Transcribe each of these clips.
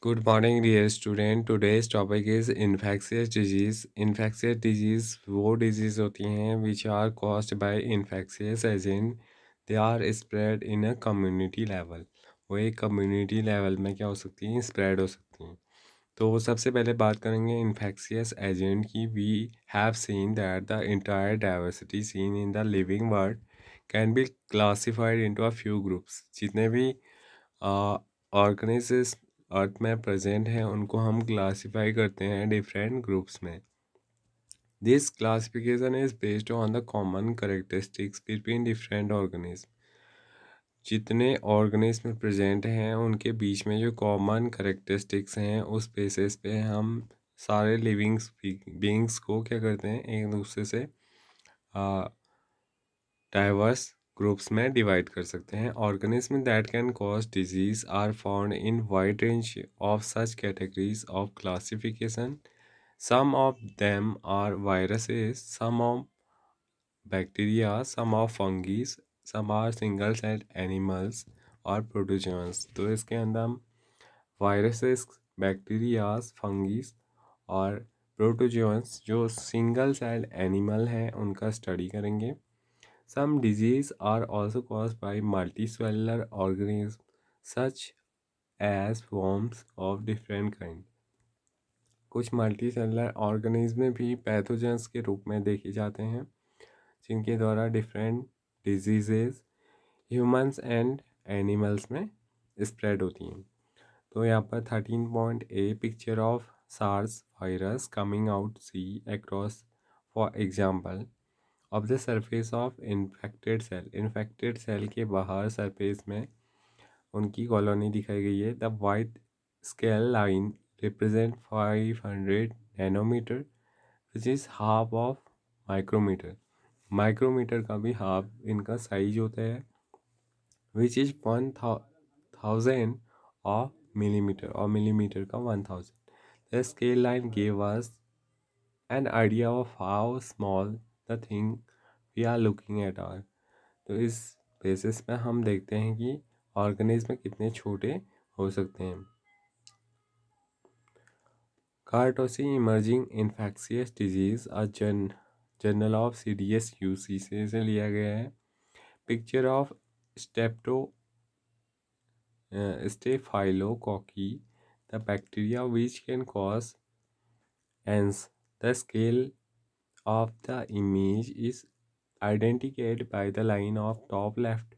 Good morning, dear student. Today's topic is infectious disease. Infectious disease वो disease होती हैं which are caused by infectious agent. They are spread in a community level. वो एक community level में क्या हो सकती हैं, spread हो सकती हैं. तो सबसे पहले बात करेंगे infectious agent की. We have seen that the entire diversity seen in the living world can be classified into a few groups. जितने भी ऑर्गेनिजम्स अर्थ में प्रेजेंट हैं उनको हम क्लासीफाई करते हैं डिफरेंट ग्रुप्स में. This classification is based on the common characteristics between different organism. जितने ऑर्गेनिज्म प्रेजेंट हैं उनके बीच में जो कॉमन करेक्टरिस्टिक्स हैं उस बेसिस पे हम सारे लिविंग बीइंग्स को क्या करते हैं, एक दूसरे से डाइवर्स ग्रुप्स में डिवाइड कर सकते हैं. Organism that can cause disease are found in wide range of such categories of classification. Some of them are viruses, some of bacteria, some of fungi, some are single cell animals or protozoans. तो इसके अंदर हम viruses, bacterias, fungi और protozoans जो single cell animal हैं उनका study करेंगे. Some diseases are also caused by multicellular organisms such as worms of different kind. कुछ मल्टीसेलुलर ऑर्गेनिज्म भी पैथोजेंस के रूप में देखे जाते हैं जिनके द्वारा different diseases humans and animals में स्प्रेड होती हैं. तो यहाँ पर 13.A picture of SARS virus coming out see across for example of the surface of infected cell के बाहर सरफेस में उनकी कॉलोनी दिखाई गई है. The white scale line represent 500 nanometre which is half of micrometre. Micrometre का भी half इनका साइज होता है विच इज़ 1000 ऑफ मिलीमीटर और मिलीमीटर का 1000. The scale line gave us an idea of how small the thing we are looking at are. तो इस basis पे हम देखते हैं कि ऑर्गेनिज्म कितने छोटे हो सकते हैं. Courtesy emerging infectious disease journal of CDS UC से लिया गया है. Picture of staphylococci the bacteria which can cause एंस. The scale of the image is identified by the line of top left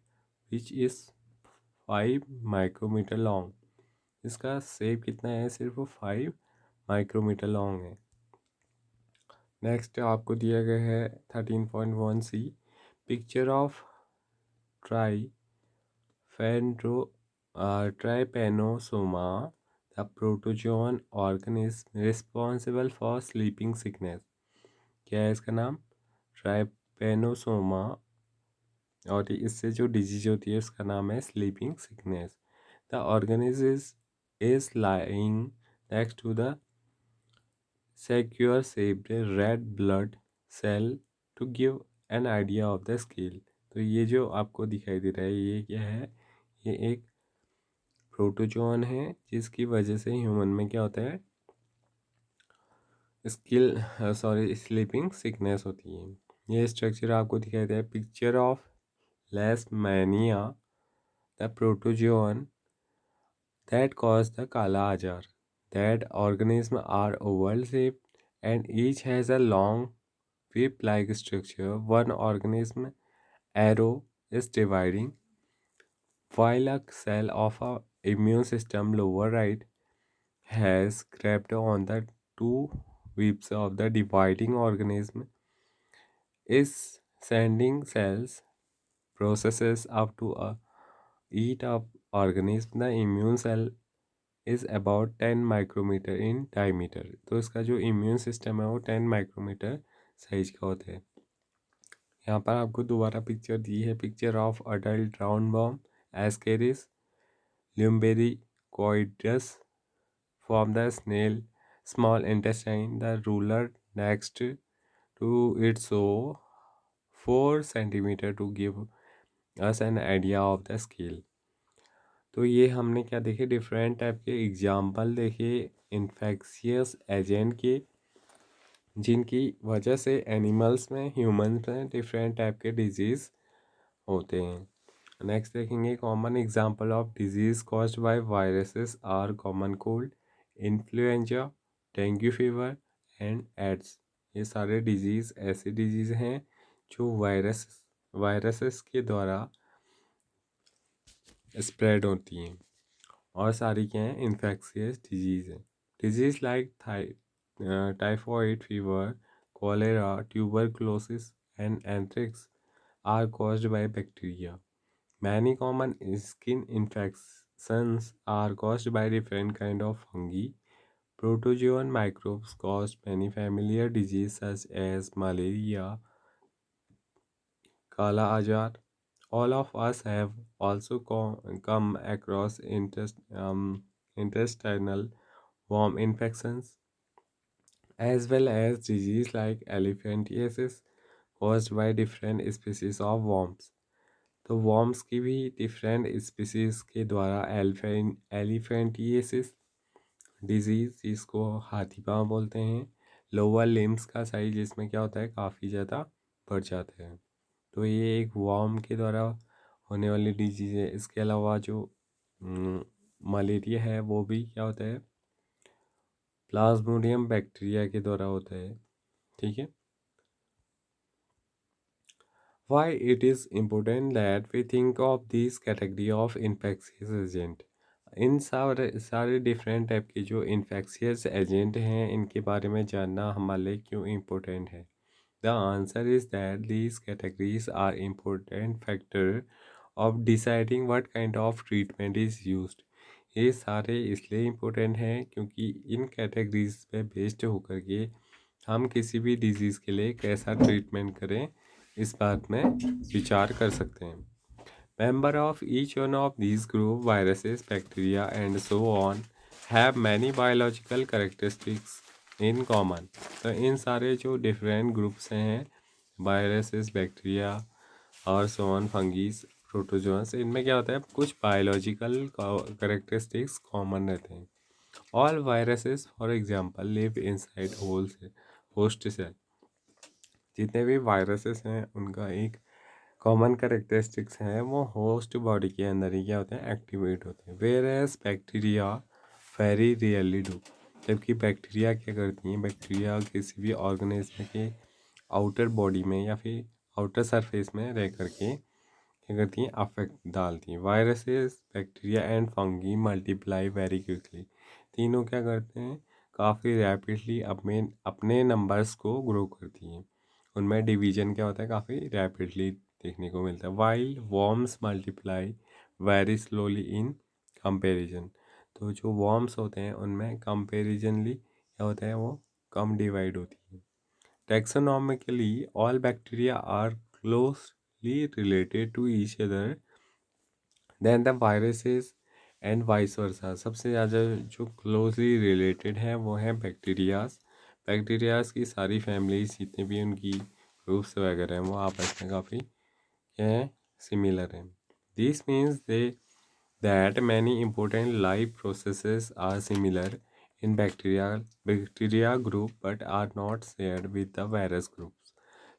which is 5 micrometer long. इसका shape कितना है, सिर्फ 5 micrometer long है. नेक्स्ट आपको दिया गया है 13.1C picture of Trypanosoma the protozoan organism responsible for sleeping sickness. क्या है इसका नाम? ट्राइपेनोसोमा. और इससे जो डिजीज होती है उसका नाम है sleeping sickness. The organism is lying next to the sickle shaped red blood cell to give an idea of the scale. तो ये जो आपको दिखाई दे रहा है ये क्या है? ये एक प्रोटोजोन है जिसकी वजह से ह्यूमन में क्या होता है, स्लीपिंग सिकनेस होती है. ये स्ट्रक्चर आपको दिखाई दे रहा है. Picture of Leishmania the protozoan that cause the Kala Ajar. That organisms are oval shaped and each has a long whip-like structure. One organism arrow is dividing, while a cell of a immune system lower right has grabbed on the two whips of the dividing organism is sending cells processes up to eat up organism. The immune cell is about 10 micrometre in diameter. तो इसका जो immune system है वो 10 micrometer size का होता है. यहाँ पर आपको दोबारा पिक्चर दी है. Picture of adult roundworm Ascaris lumbricoides from the snail small intestine. The ruler next to it's so 4 centimetre to give us an idea of the scale. तो ये हमने क्या देखे, डिफरेंट टाइप के एग्जाम्पल देखे infectious agent के, जिनकी वजह से एनिमल्स में, ह्यूमंस में डिफरेंट टाइप के डिजीज़ होते हैं। नेक्स्ट देखेंगे common example of disease caused by viruses are common cold, influenza, dengue fever and AIDS. ये सारे डिजीज़ ऐसे डिजीज़ हैं जो वायरसेस के द्वारा स्प्रेड होती हैं, और सारी क्या हैं, इन्फेक्शियस डिजीज़ हैं। Disease like typhoid fever, cholera, tuberculosis and anthrax are caused by bacteria. Many common skin infections are caused by different kind of fungi. Protozoan microbes cause many familiar diseases such as malaria, kala ajar. All of us have also come across intestinal worm infections, as well as disease like elephantiasis caused by different species of worms. तो worms की भी different species के द्वारा elephantiasis disease, जिसको हाथी पाँव बोलते हैं, लोअर लिम्स का साइज इसमें क्या होता है, काफ़ी ज़्यादा बढ़ जाता है। तो ये एक वर्म के द्वारा होने वाली डिजीज़ है। इसके अलावा जो मलेरिया है वो भी क्या होता है, प्लाज्मोडियम बैक्टीरिया के द्वारा होता है। ठीक है। Why it is important that we think of this category of infectious agent? इन सारे डिफरेंट टाइप के जो इन्फेक्शियस एजेंट हैं, इनके बारे में जानना हमारे लिए क्यों इम्पोर्टेंट है? The answer is that these categories are important factor of deciding what kind of treatment is used. ये सारे इसलिए इम्पोर्टेंट हैं क्योंकि इन कैटेगरीज पे बेस्ड होकर के हम किसी भी डिजीज़ के लिए कैसा ट्रीटमेंट करें, इस बात में विचार कर सकते हैं। Member of each one of these group, viruses, bacteria, and so on, have many biological characteristics in common. तो इन सारे जो डिफरेंट ग्रुप्स हैं, वायरसेस, बैक्टीरिया और सो ऑन, फंगीज, प्रोटोजोन्स, इनमें क्या होता है, कुछ बायोलॉजिकल करेक्टरिस्टिक्स कॉमन रहते हैं। All viruses for example live inside host cell. जितने भी वायरसेस हैं उनका एक कॉमन करेक्टरिस्टिक्स हैं, वो होस्ट बॉडी के अंदर ही क्या होते हैं, एक्टिवेट होते हैं। Whereas bacteria very rarely do. जबकि बैक्टीरिया क्या करती हैं, बैक्टीरिया किसी भी ऑर्गेनिज्म के आउटर बॉडी में या फिर आउटर सरफेस में रह करके क्या करती हैं, अफेक्ट डालती हैं। Viruses, bacteria and fungi multiply very quickly. तीनों क्या करते हैं, काफ़ी रैपिडली अपने अपने नंबर्स को ग्रो करती हैं। उनमें डिवीजन क्या होता है, काफ़ी रैपिडली देखने को मिलता है। While worms multiply very slowly in comparison. तो जो वॉर्म्स होते हैं उनमें कंपेरिजनली क्या होता है, वो कम डिवाइड होती है। Taxonomically all bacteria are closely related to each other than the viruses and vice versa. सबसे ज़्यादा जो क्लोजली रिलेटेड है वो है बैक्टीरियाज। बैक्टीरियाज की सारी फैमिलीज जितने भी उनकी ग्रुप्स वगैरह हैं वो आपस में काफ़ी क्या है, सिमिलर हैं। This means they that many important life processes are similar in bacteria group but are not shared with the virus groups.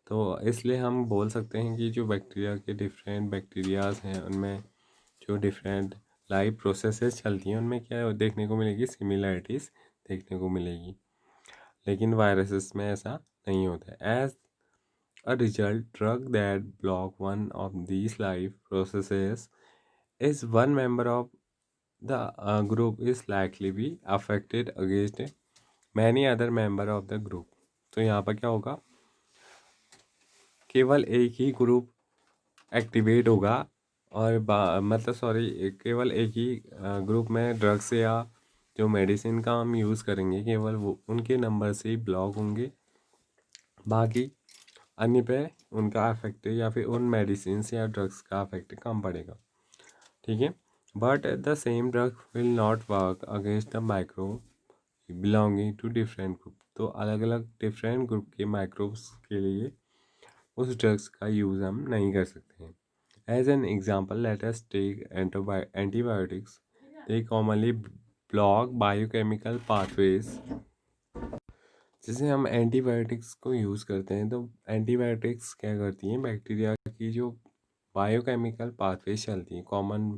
तो इसलिए हम बोल सकते हैं कि जो बैक्टीरिया के डिफरेंट बैक्टीरियाज हैं उनमें जो डिफरेंट लाइफ प्रोसेसेस चलती हैं उनमें क्या देखने को मिलेगी, सिमिलैरिटीज़ देखने को मिलेगी। लेकिन वायरसेस में ऐसा नहीं होता है। As a result drug that block one of these life processes is one member of the group is likely be affected against many other member of the group. तो यहाँ पर क्या होगा, केवल एक ही ग्रुप एक्टिवेट होगा और मतलब सॉरी, केवल एक ही ग्रुप में ड्रग्स या जो मेडिसिन का हम यूज़ करेंगे केवल वो उनके नंबर से ही ब्लॉक होंगे, बाकी अन्य पे उनका इफेक्ट या फिर उन मेडिसिन या ड्रग्स का इफेक्ट कम पड़ेगा। ठीक है। But the same drug will not work against the micro belonging to different group. तो अलग अलग डिफरेंट ग्रुप के माइक्रोब्स के लिए उस ड्रग्स का यूज़ हम नहीं कर सकते हैं। As an example, let us take antibiotics. They commonly block biochemical pathways. जैसे हम एंटीबायोटिक्स को यूज़ करते हैं तो एंटीबायोटिक्स क्या करती हैं, बैक्टीरिया की जो बायोकेमिकल पाथवेज चलती हैं कॉमन,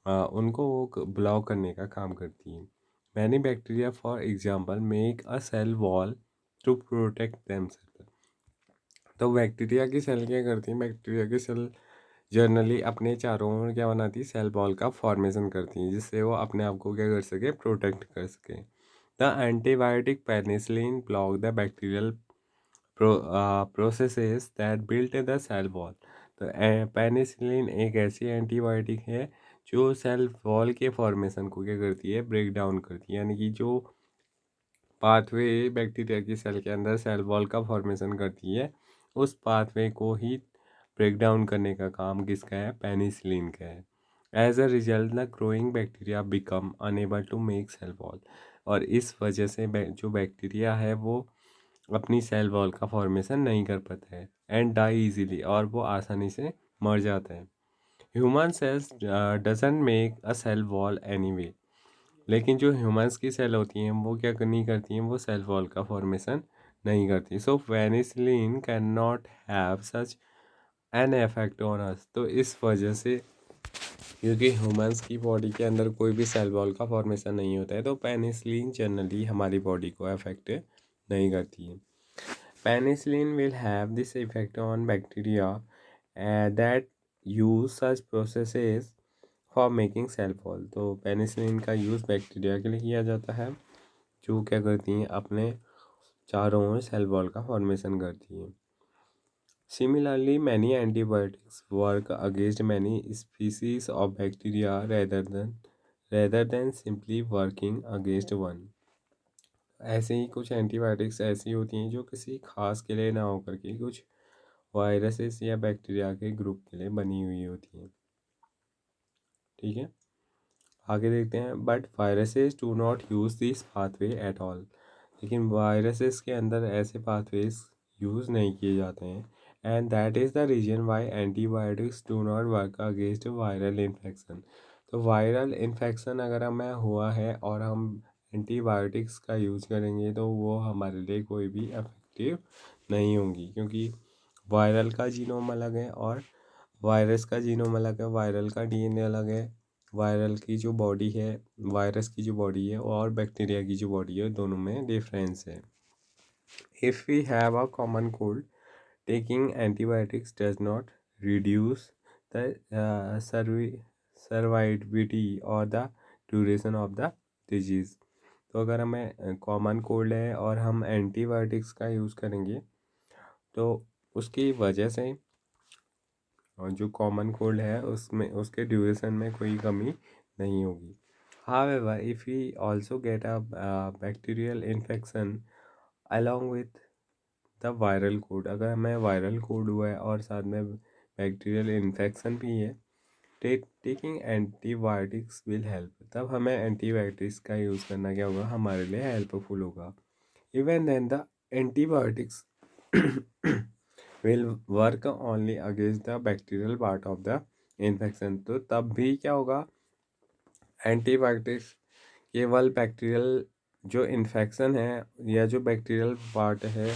उनको वो ब्लॉक करने का काम करती हैं. Many bacteria for example make a cell wall to protect themselves. तो बैक्टीरिया की सेल क्या करती हैं, बैक्टीरिया की सेल जनरली अपने चारों ओर क्या बनाती है, सेल वॉल का फॉर्मेशन करती हैं जिससे वो अपने आप को क्या कर सके, प्रोटेक्ट कर सके. The antibiotic penicillin block the bacterial processes that built the cell wall. तो पेनिसिलिन एक ऐसी एंटीबायोटिक है जो सेल वॉल के फॉर्मेशन को क्या करती है, ब्रेक डाउन करती है. यानी कि जो पाथवे बैक्टीरिया की सेल के अंदर सेल वॉल का फॉर्मेशन करती है, उस पाथवे को ही ब्रेक डाउन करने का काम किसका है, पेनिसिलिन का है. As a result the growing bacteria become unable to make cell wall. और इस वजह से जो बैक्टीरिया है वो अपनी सेल वॉल का फॉर्मेशन नहीं कर पाता है एंड डाई इजीली, और वो आसानी से मर जाता है. Human cells doesn't make a cell wall anyway. लेकिन जो ह्यूमंस की सेल होती हैं वो क्या नहीं करती हैं, वो सेल वॉल का फॉर्मेशन नहीं करती. So penicillin can not have such an effect on us. तो इस वजह से, क्योंकि ह्यूमंस की बॉडी के अंदर कोई भी सेल वॉल का फॉर्मेशन नहीं होता है, तो पेनिसिलिन जनरली हमारी बॉडी को अफेक्ट नहीं करती है. Penicillin will have this effect on bacteria that use such processes for making cell wall. तो पेनिसिलिन का यूज़ बैक्टीरिया के लिए किया जाता है जो क्या करती हैं, अपने चारों ओर सेल वॉल का फॉर्मेशन करती हैं. Similarly, many antibiotics work against many species of bacteria rather than simply working against one. ऐसे ही कुछ एंटीबायोटिक्स ऐसी होती हैं जो किसी खास के लिए ना होकर के कुछ वायरसेस या बैक्टीरिया के ग्रुप के लिए बनी हुई होती हैं. ठीक है, आगे देखते हैं. But viruses do not use this pathway at all. लेकिन वायरसेस के अंदर ऐसे पाथवेज यूज़ नहीं किए जाते हैं. And that is the reason why antibiotics do not work against viral infection. तो वायरल इन्फेक्शन अगर हमें हुआ है और हम एंटीबायोटिक्स का यूज़ करेंगे तो वो हमारे लिए कोई भी इफेक्टिव नहीं होंगी, क्योंकि वायरल का जीनोम अलग है और वायरस का जीनोम अलग है. वायरल का डीएनए अलग है. वायरल की जो बॉडी है, वायरस की जो बॉडी है और बैक्टीरिया की जो बॉडी है, दोनों में डिफरेंस है. If we have a common cold, taking antibiotics does not reduce the severity or the duration of the disease. तो अगर हमें कॉमन कोल्ड है और हम एंटीबायोटिक्स का यूज़ करेंगे तो उसकी वजह से, और जो कॉमन कोल्ड है उसमें उसके ड्यूरेशन में कोई कमी नहीं होगी. However if we also get a bacterial infection along with the viral cold, अगर हमें वायरल कोड हुआ है और साथ में बैक्टीरियल इन्फेक्शन भी है, टेकिंग एंटीबायोटिक्स विल हेल्प. तब हमें एंटीबायोटिक्स का यूज़ करना क्या होगा, हमारे लिए हेल्पफुल होगा. Even then the antibiotics will work only against the bacterial part of the infection. तो तब भी क्या होगा, एंटीबायोटिक्स केवल बैक्टीरियल जो इन्फेक्शन है या जो बैक्टीरियल पार्ट है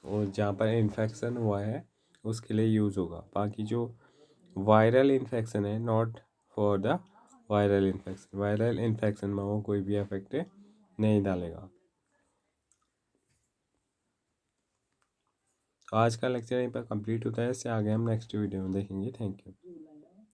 और जहाँ पर इन्फेक्शन हुआ है उसके लिए यूज़ होगा. बाकी जो वायरल इन्फेक्शन है, not for the viral infection, viral infection में वो कोई भी इफेक्ट नहीं डालेगा. तो आज का लेक्चर यहीं पर कंप्लीट होता है. इससे आगे हम नेक्स्ट वीडियो में देखेंगे. Thank you.